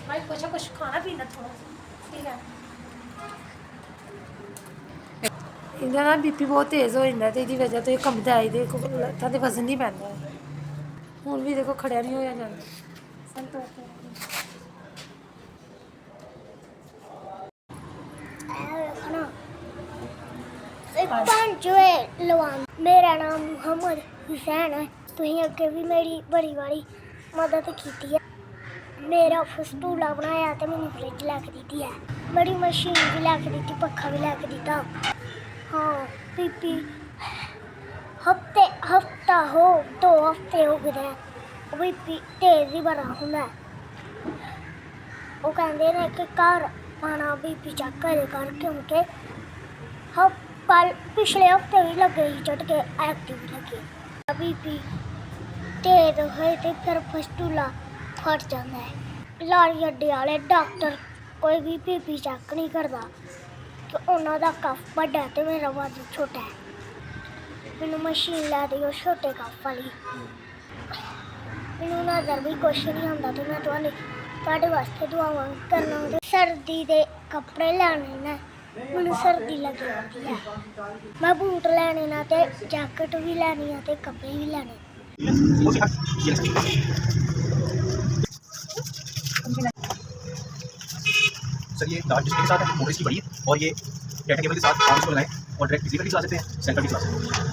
भाई कुछ खाना पीना थोड़ा ठीक है। ਇਹਦਾ ਨਾ ਬੀਪੀ ਬਹੁਤ ਤੇਜ਼ ਹੋ ਜਾਂਦਾ ਤੇ ਇਹਦੀ ਵਜ੍ਹਾ ਤੋਂ ਇਹ ਕੰਬਦਾ ਹੈ, ਇਹਦੇ ਲੱਤਾਂ ਤੇ ਵਜ਼ਨ ਨਹੀਂ ਪੈਂਦਾ ਹੈ। ਹੁਣ ਵੀ ਦੇਖੋ ਖੜਿਆ ਨਹੀਂ ਹੋਇਆ ਜਾਂਦਾ। मेरा नाम मुहम्मद हुसैन है। तुसीं अगे भी मेरी बड़ी बारी मदद की है। मेरा फस्तूला बनाया तो मैंने फ्रिज लैके दी है, बड़ी मशीन भी लैके दी, पक्खा भी लैके दिता। हाँ बीपी हफ्ता हो 2 हफ्ते हो गए बीपी तेज ही बड़ा होंदा। वो कहते हैं कि घर आना बीपी चेक करे कर, क्योंकि कल पिछले हफ्ते भी लगे ही झटके, एक्टिव लगे। बीपी तेज होए तो फिर फस्तूला फट जाता है। लारी अड्डे वाले डॉक्टर कोई भी बीपी चेक नहीं करता कि उन्हों का कफ बड़ा है तो मेरा वजन छोटा है। मैनू मशीन लै दिओ छोटे कफ वाली। मैनू नज़र भी कुछ नहीं आता तो मैं तुहाडे वास्ते दुआवां करना। सर्दी के कपड़े लैने ने, मैनू सर्दी लगी होती है। मैं बूट लैने ना ते जैकेट भी लैनी है ते कपड़े भी लैने। सर ये डार्क डिस्प्ले के साथ है, मोटर इसकी बड़ी है और ये डाटा केबल के साथ आप इसको लगाएं और डायरेक्ट पीसी पर भी चला सकते हैं, सेंटर भी चला सकते हैं।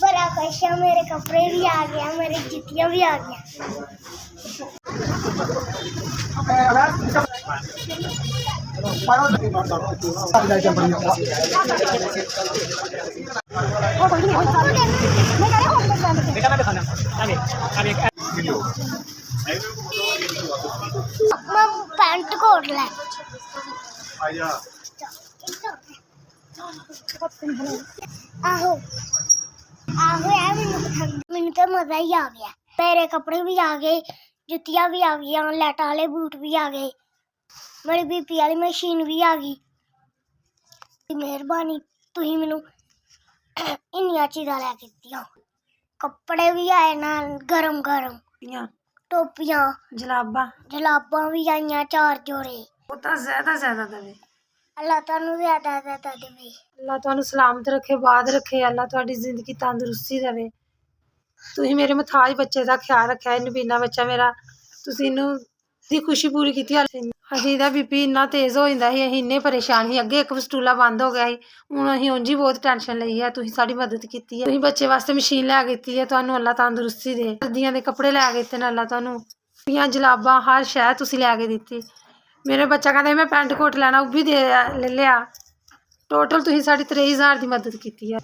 बड़ा पैसा, मेरे कपड़े भी आ गया, मेरी जुतियाँ भी आ गया। मैं पैंट कोट लै आहो आहो यार, मैनू तो मजा ही आ गया। मेरे कपड़े भी आ गए, जुतियाँ भी आ गई, लैट वाले बूट भी आ गए, मेरी बीपी वाली मशीन भी आ गई। मेहरबानी, तुसीं मैनू इन्नियां चीज़ां लैके दित्तियां। कपड़े भी आए ना गरम गरम, टोपियां जलाबां भी आईयां 4 जोड़े। वो तो ज़्यादा देवे। अल्लाह तुहानू ज़्यादा देवे। अल्लाह तुहानू सलामत रखे, बाद रखे। अल्लाह तुहाडी जिंदगी तंदुरुस्ती देवे। तुसीं मेरे मथाज बच्चे का ख्याल रखा है, नबीना बच्चा मेरा, तुसीं इनू दी खुशी पूरी की। असीं दा बीपी इन्ना तेज़ हो जाता ही, असीं इन्ने परेशान ही। अगे एक फस्तूला बंद हो गया ही, हुण असीं उंज ही बहुत टेंशन लई है। तुसीं साडी मदद कीती है, तुसीं बच्चे वास्ते मशीन लै दित्ती है, तुहानू अल्लाह तंदुरुस्ती दे। सर्दियां दे कपड़े लै दित्ते ने अल्लाह तुहानू, जलाबां हर शै तुसीं लै के दित्ती। मेरा बच्चा कहता मैं पैंट कोट लैना, ओह भी ले लिया। टोटल तुसीं साडी 23,000 दी मदद कीती है।